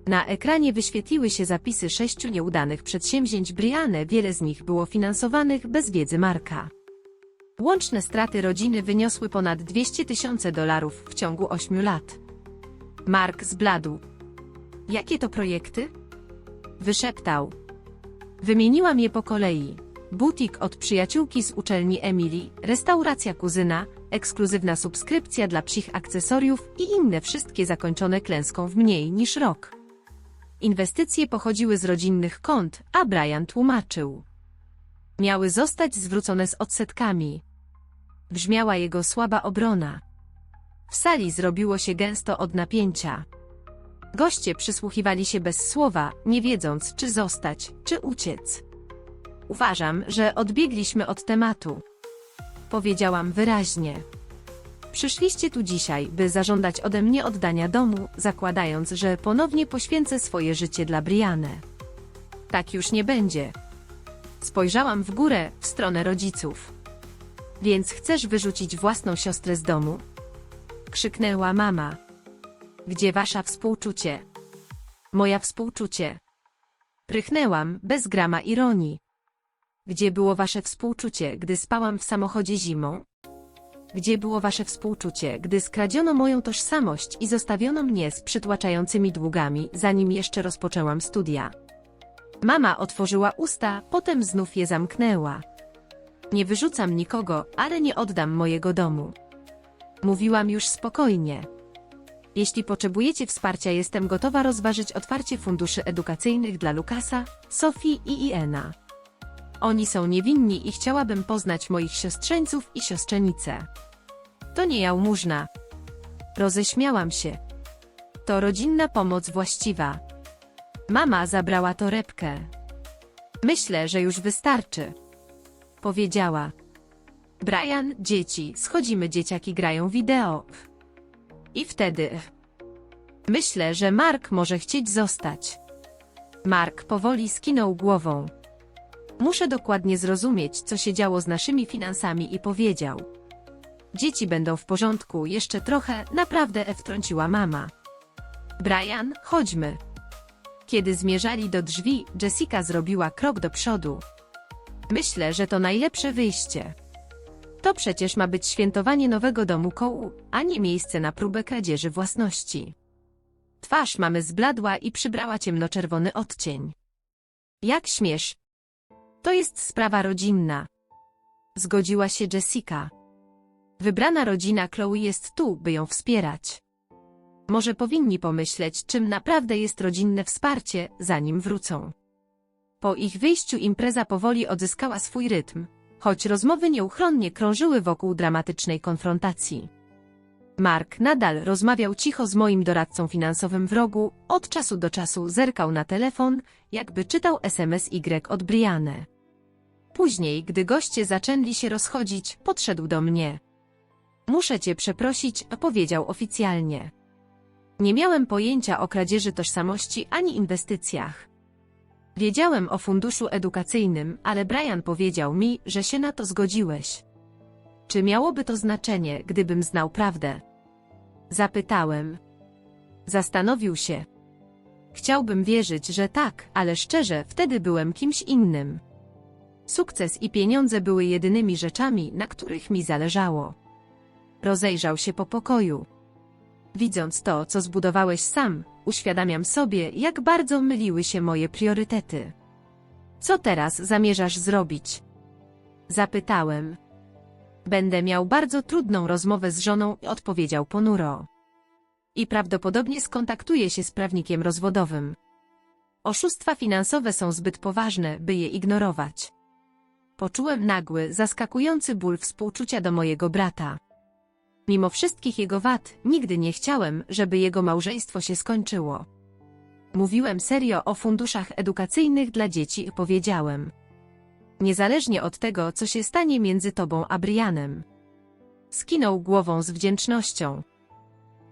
Na ekranie wyświetliły się zapisy 6 nieudanych przedsięwzięć Briany, wiele z nich było finansowanych bez wiedzy Marka. Łączne straty rodziny wyniosły ponad $200,000 w ciągu 8 lat. Mark zbladł. Jakie to projekty? Wyszeptał. Wymieniłam je po kolei. Butik od przyjaciółki z uczelni Emily, restauracja kuzyna, ekskluzywna subskrypcja dla psich akcesoriów i inne, wszystkie zakończone klęską w mniej niż rok. Inwestycje pochodziły z rodzinnych kont, a Brian tłumaczył. Miały zostać zwrócone z odsetkami. Brzmiała jego słaba obrona. W sali zrobiło się gęsto od napięcia. Goście przysłuchiwali się bez słowa, nie wiedząc, czy zostać, czy uciec. Uważam, że odbiegliśmy od tematu. Powiedziałam wyraźnie. Przyszliście tu dzisiaj, by zażądać ode mnie oddania domu, zakładając, że ponownie poświęcę swoje życie dla Briany. Tak już nie będzie. Spojrzałam w górę, w stronę rodziców. Więc chcesz wyrzucić własną siostrę z domu? Krzyknęła mama. Gdzie wasza współczucie? Moja współczucie. Prychnęłam, bez grama ironii. Gdzie było wasze współczucie, gdy spałam w samochodzie zimą? Gdzie było wasze współczucie, gdy skradziono moją tożsamość i zostawiono mnie z przytłaczającymi długami, zanim jeszcze rozpoczęłam studia? Mama otworzyła usta, potem znów je zamknęła. Nie wyrzucam nikogo, ale nie oddam mojego domu. Mówiłam już spokojnie. Jeśli potrzebujecie wsparcia, jestem gotowa rozważyć otwarcie funduszy edukacyjnych dla Lukasa, Sophie i Iena. Oni są niewinni i chciałabym poznać moich siostrzeńców i siostrzenice. To nie jałmużna. Roześmiałam się. To rodzinna pomoc właściwa. Mama zabrała torebkę. Myślę, że już wystarczy. Powiedziała. Brian, dzieci, schodzimy, dzieciaki grają wideo. I wtedy... Myślę, że Mark może chcieć zostać. Mark powoli skinął głową. Muszę dokładnie zrozumieć, co się działo z naszymi finansami, i powiedział. Dzieci będą w porządku, jeszcze trochę, naprawdę, wtrąciła mama. Brian, chodźmy. Kiedy zmierzali do drzwi, Jessica zrobiła krok do przodu. Myślę, że to najlepsze wyjście. To przecież ma być świętowanie nowego domu kołu, a nie miejsce na próbę kradzieży własności. Twarz mamy zbladła i przybrała ciemnoczerwony odcień. Jak śmiesz? To jest sprawa rodzinna. Zgodziła się Jessica. Wybrana rodzina Chloe jest tu, by ją wspierać. Może powinni pomyśleć, czym naprawdę jest rodzinne wsparcie, zanim wrócą. Po ich wyjściu impreza powoli odzyskała swój rytm, choć rozmowy nieuchronnie krążyły wokół dramatycznej konfrontacji. Mark nadal rozmawiał cicho z moim doradcą finansowym w rogu, od czasu do czasu zerkał na telefon, jakby czytał SMS od Briany. Później, gdy goście zaczęli się rozchodzić, podszedł do mnie. Muszę cię przeprosić, powiedział oficjalnie. Nie miałem pojęcia o kradzieży tożsamości ani inwestycjach. Wiedziałem o funduszu edukacyjnym, ale Brian powiedział mi, że się na to zgodziłeś. Czy miałoby to znaczenie, gdybym znał prawdę? Zapytałem. Zastanowił się. Chciałbym wierzyć, że tak, ale szczerze, wtedy byłem kimś innym. Sukces i pieniądze były jedynymi rzeczami, na których mi zależało. Rozejrzał się po pokoju. Widząc to, co zbudowałeś sam, uświadamiam sobie, jak bardzo myliły się moje priorytety. Co teraz zamierzasz zrobić? Zapytałem. Będę miał bardzo trudną rozmowę z żoną, odpowiedział ponuro. I prawdopodobnie skontaktuję się z prawnikiem rozwodowym. Oszustwa finansowe są zbyt poważne, by je ignorować. Poczułem nagły, zaskakujący ból współczucia do mojego brata. Mimo wszystkich jego wad, nigdy nie chciałem, żeby jego małżeństwo się skończyło. Mówiłem serio o funduszach edukacyjnych dla dzieci i powiedziałem: niezależnie od tego, co się stanie między tobą a Brianem. Skinął głową z wdzięcznością.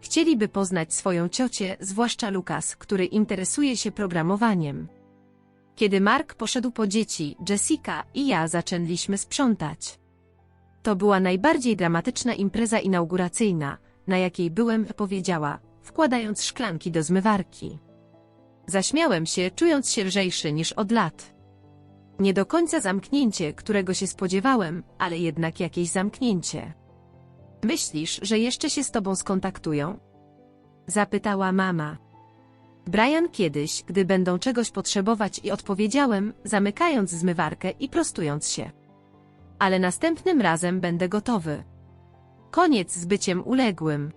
Chcieliby poznać swoją ciocię, zwłaszcza Lukas, który interesuje się programowaniem. Kiedy Mark poszedł po dzieci, Jessica i ja zaczęliśmy sprzątać. To była najbardziej dramatyczna impreza inauguracyjna, na jakiej byłem, powiedziała, wkładając szklanki do zmywarki. Zaśmiałem się, czując się lżejszy niż od lat. Nie do końca zamknięcie, którego się spodziewałem, ale jednak jakieś zamknięcie. Myślisz, że jeszcze się z tobą skontaktują? Zapytała mama. Brian kiedyś, gdy będą czegoś potrzebować, i odpowiedziałem, zamykając zmywarkę i prostując się. Ale następnym razem będę gotowy. Koniec z byciem uległym.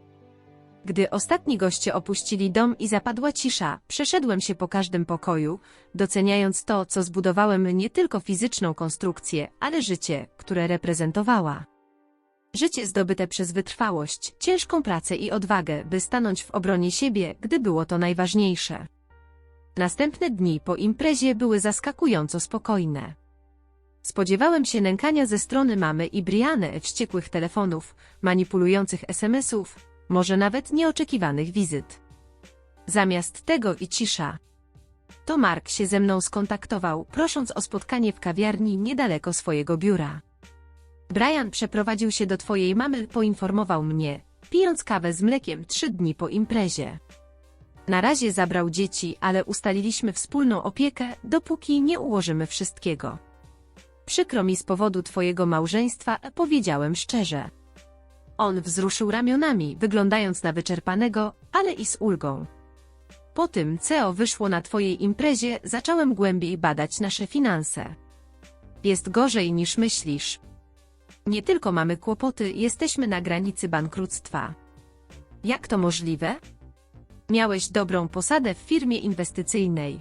Gdy ostatni goście opuścili dom i zapadła cisza, przeszedłem się po każdym pokoju, doceniając to, co zbudowałem, nie tylko fizyczną konstrukcję, ale życie, które reprezentowała. Życie zdobyte przez wytrwałość, ciężką pracę i odwagę, by stanąć w obronie siebie, gdy było to najważniejsze. Następne dni po imprezie były zaskakująco spokojne. Spodziewałem się nękania ze strony mamy i Briany, wściekłych telefonów, manipulujących SMS-ów, może nawet nieoczekiwanych wizyt. Zamiast tego i cisza. To Mark się ze mną skontaktował, prosząc o spotkanie w kawiarni niedaleko swojego biura. Brian przeprowadził się do twojej mamy, poinformował mnie, pijąc kawę z mlekiem 3 dni po imprezie. Na razie zabrał dzieci, ale ustaliliśmy wspólną opiekę, dopóki nie ułożymy wszystkiego. Przykro mi z powodu twojego małżeństwa, powiedziałem szczerze. On wzruszył ramionami, wyglądając na wyczerpanego, ale i z ulgą. Po tym, co wyszło na twojej imprezie, zacząłem głębiej badać nasze finanse. Jest gorzej niż myślisz. Nie tylko mamy kłopoty, jesteśmy na granicy bankructwa. Jak to możliwe? Miałeś dobrą posadę w firmie inwestycyjnej.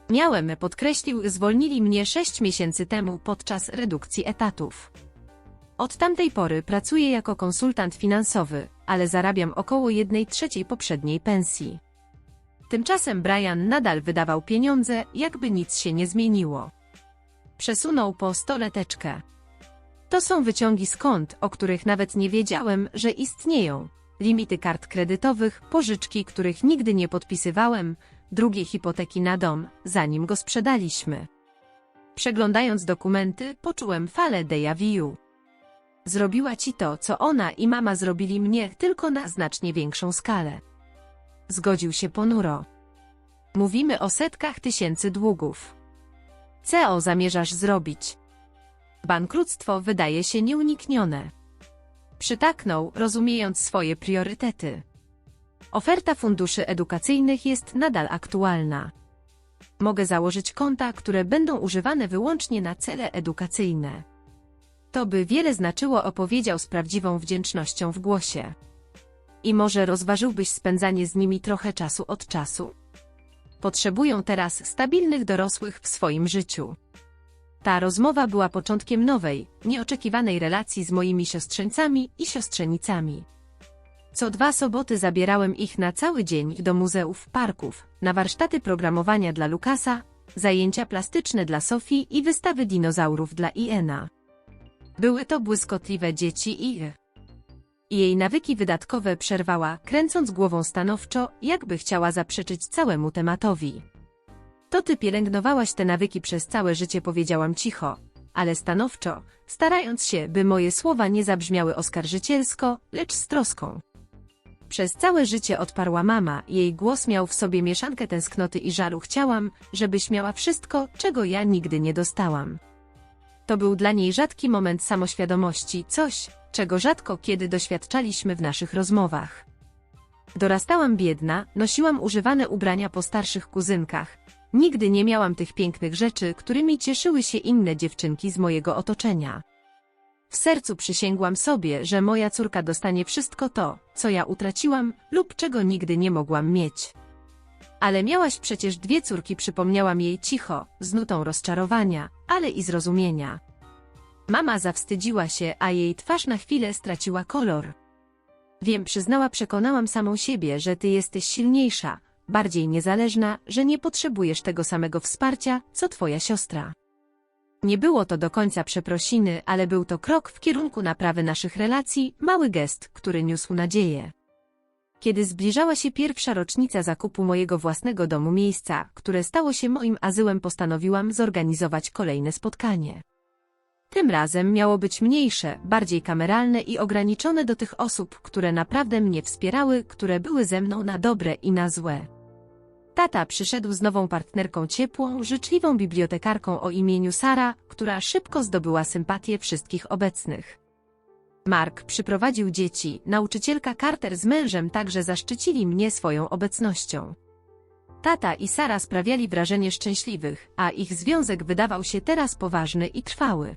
Miałem, podkreślił, zwolnili mnie 6 miesięcy temu podczas redukcji etatów. Od tamtej pory pracuję jako konsultant finansowy, ale zarabiam około 1/3 poprzedniej pensji. Tymczasem Brian nadal wydawał pieniądze, jakby nic się nie zmieniło. Przesunął po stole teczkę. To są wyciągi z kont, o których nawet nie wiedziałem, że istnieją. Limity kart kredytowych, pożyczki, których nigdy nie podpisywałem, drugie hipoteki na dom, zanim go sprzedaliśmy. Przeglądając dokumenty, poczułem falę déjà vu. Zrobiła ci to, co ona i mama zrobili mnie, tylko na znacznie większą skalę. Zgodził się ponuro. Mówimy o setkach tysięcy długów. Co zamierzasz zrobić? Bankructwo wydaje się nieuniknione. Przytaknął, rozumiejąc swoje priorytety. Oferta funduszy edukacyjnych jest nadal aktualna. Mogę założyć konta, które będą używane wyłącznie na cele edukacyjne. To by wiele znaczyło, opowiedział z prawdziwą wdzięcznością w głosie. I może rozważyłbyś spędzanie z nimi trochę czasu od czasu? Potrzebują teraz stabilnych dorosłych w swoim życiu. Ta rozmowa była początkiem nowej, nieoczekiwanej relacji z moimi siostrzeńcami i siostrzenicami. Co 2 soboty zabierałem ich na cały dzień do muzeów, parków, na warsztaty programowania dla Lukasa, zajęcia plastyczne dla Sofii i wystawy dinozaurów dla Iena. Były to błyskotliwe dzieci i jej nawyki wydatkowe przerwała, kręcąc głową stanowczo, jakby chciała zaprzeczyć całemu tematowi. To ty pielęgnowałaś te nawyki przez całe życie, powiedziałam cicho, ale stanowczo, starając się, by moje słowa nie zabrzmiały oskarżycielsko, lecz z troską. Przez całe życie, odparła mama, jej głos miał w sobie mieszankę tęsknoty i żalu. Chciałam, żebyś miała wszystko, czego ja nigdy nie dostałam. To był dla niej rzadki moment samoświadomości, coś, czego rzadko kiedy doświadczaliśmy w naszych rozmowach. Dorastałam biedna, nosiłam używane ubrania po starszych kuzynkach. Nigdy nie miałam tych pięknych rzeczy, którymi cieszyły się inne dziewczynki z mojego otoczenia. W sercu przysięgłam sobie, że moja córka dostanie wszystko to, co ja utraciłam lub czego nigdy nie mogłam mieć. Ale miałaś przecież 2 córki, przypomniałam jej cicho, z nutą rozczarowania, ale i zrozumienia. Mama zawstydziła się, a jej twarz na chwilę straciła kolor. Wiem, przekonałam samą siebie, że ty jesteś silniejsza, bardziej niezależna, że nie potrzebujesz tego samego wsparcia, co twoja siostra. Nie było to do końca przeprosiny, ale był to krok w kierunku naprawy naszych relacji, mały gest, który niósł nadzieję. Kiedy zbliżała się pierwsza rocznica zakupu mojego własnego domu, miejsca, które stało się moim azyłem, postanowiłam zorganizować kolejne spotkanie. Tym razem miało być mniejsze, bardziej kameralne i ograniczone do tych osób, które naprawdę mnie wspierały, które były ze mną na dobre i na złe. Tata przyszedł z nową partnerką, ciepłą, życzliwą bibliotekarką o imieniu Sara, która szybko zdobyła sympatię wszystkich obecnych. Mark przyprowadził dzieci, nauczycielka Carter z mężem także zaszczycili mnie swoją obecnością. Tata i Sara sprawiali wrażenie szczęśliwych, a ich związek wydawał się teraz poważny i trwały.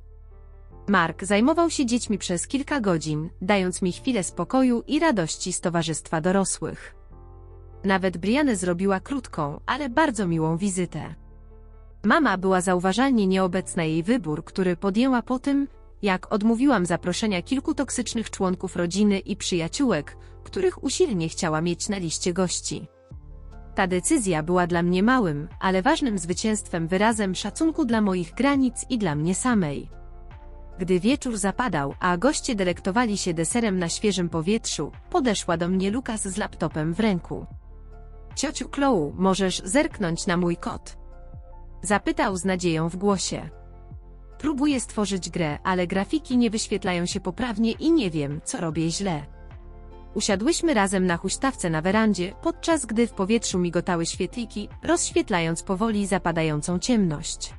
Mark zajmował się dziećmi przez kilka godzin, dając mi chwilę spokoju i radości z towarzystwa dorosłych. Nawet Brianna zrobiła krótką, ale bardzo miłą wizytę. Mama była zauważalnie nieobecna, jej wybór, który podjęła po tym, jak odmówiłam zaproszenia kilku toksycznych członków rodziny i przyjaciółek, których usilnie chciała mieć na liście gości. Ta decyzja była dla mnie małym, ale ważnym zwycięstwem, wyrazem szacunku dla moich granic i dla mnie samej. Gdy wieczór zapadał, a goście delektowali się deserem na świeżym powietrzu, podeszła do mnie Lukas z laptopem w ręku. Ciociu Chloe, możesz zerknąć na mój kod? Zapytał z nadzieją w głosie. Próbuję stworzyć grę, ale grafiki nie wyświetlają się poprawnie i nie wiem, co robię źle. Usiadłyśmy razem na huśtawce na werandzie, podczas gdy w powietrzu migotały świetliki, rozświetlając powoli zapadającą ciemność.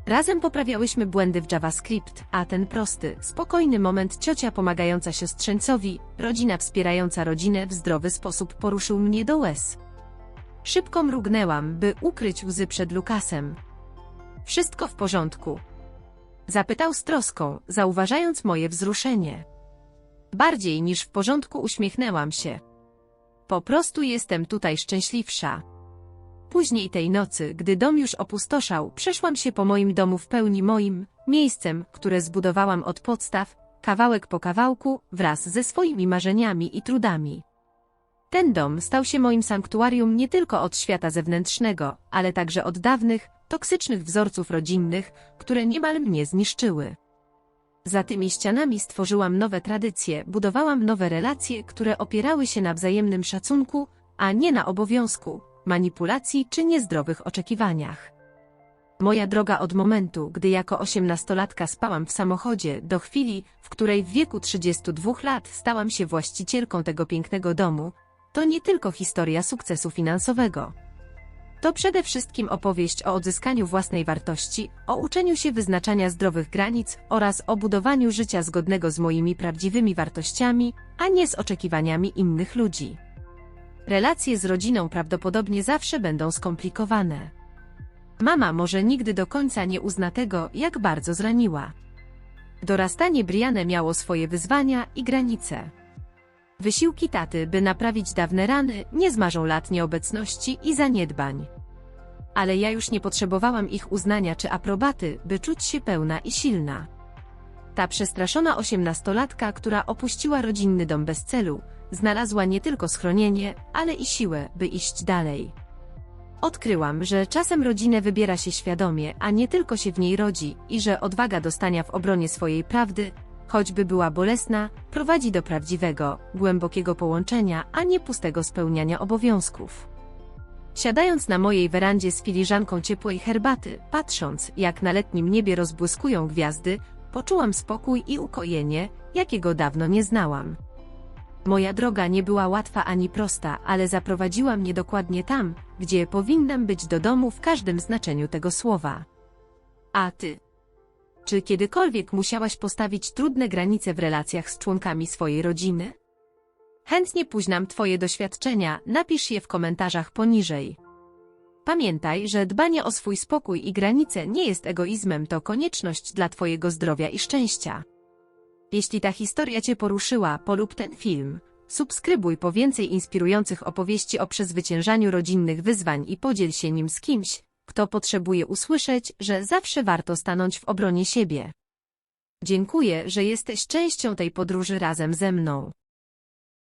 Razem poprawiałyśmy błędy w JavaScript, a ten prosty, spokojny moment, ciocia pomagająca siostrzeńcowi, rodzina wspierająca rodzinę w zdrowy sposób, poruszył mnie do łez. Szybko mrugnęłam, by ukryć łzy przed Lukasem. Wszystko w porządku? Zapytał z troską, zauważając moje wzruszenie. Bardziej niż w porządku, uśmiechnęłam się. Po prostu jestem tutaj szczęśliwsza. Później tej nocy, gdy dom już opustoszał, przeszłam się po moim domu w pełni moim, miejscem, które zbudowałam od podstaw, kawałek po kawałku, wraz ze swoimi marzeniami i trudami. Ten dom stał się moim sanktuarium nie tylko od świata zewnętrznego, ale także od dawnych, toksycznych wzorców rodzinnych, które niemal mnie zniszczyły. Za tymi ścianami stworzyłam nowe tradycje, budowałam nowe relacje, które opierały się na wzajemnym szacunku, a nie na obowiązku, manipulacji czy niezdrowych oczekiwaniach. Moja droga od momentu, gdy jako 18-latka spałam w samochodzie, do chwili, w której w wieku 32 lat stałam się właścicielką tego pięknego domu, to nie tylko historia sukcesu finansowego. To przede wszystkim opowieść o odzyskaniu własnej wartości, o uczeniu się wyznaczania zdrowych granic oraz o budowaniu życia zgodnego z moimi prawdziwymi wartościami, a nie z oczekiwaniami innych ludzi. Relacje z rodziną prawdopodobnie zawsze będą skomplikowane. Mama może nigdy do końca nie uzna tego, jak bardzo zraniła. Dorastanie Brianny miało swoje wyzwania i granice. Wysiłki taty, by naprawić dawne rany, nie zmarzą lat nieobecności i zaniedbań. Ale ja już nie potrzebowałam ich uznania czy aprobaty, by czuć się pełna i silna. Ta przestraszona 18-latka, która opuściła rodzinny dom bez celu, znalazła nie tylko schronienie, ale i siłę, by iść dalej. Odkryłam, że czasem rodzinę wybiera się świadomie, a nie tylko się w niej rodzi, i że odwaga do stania w obronie swojej prawdy, choćby była bolesna, prowadzi do prawdziwego, głębokiego połączenia, a nie pustego spełniania obowiązków. Siadając na mojej werandzie z filiżanką ciepłej herbaty, patrząc, jak na letnim niebie rozbłyskują gwiazdy, poczułam spokój i ukojenie, jakiego dawno nie znałam. Moja droga nie była łatwa ani prosta, ale zaprowadziła mnie dokładnie tam, gdzie powinnam być, do domu w każdym znaczeniu tego słowa. A ty? Czy kiedykolwiek musiałaś postawić trudne granice w relacjach z członkami swojej rodziny? Chętnie poznam twoje doświadczenia, napisz je w komentarzach poniżej. Pamiętaj, że dbanie o swój spokój i granice nie jest egoizmem, to konieczność dla twojego zdrowia i szczęścia. Jeśli ta historia cię poruszyła, polub ten film, subskrybuj po więcej inspirujących opowieści o przezwyciężaniu rodzinnych wyzwań i podziel się nim z kimś, kto potrzebuje usłyszeć, że zawsze warto stanąć w obronie siebie. Dziękuję, że jesteś częścią tej podróży razem ze mną.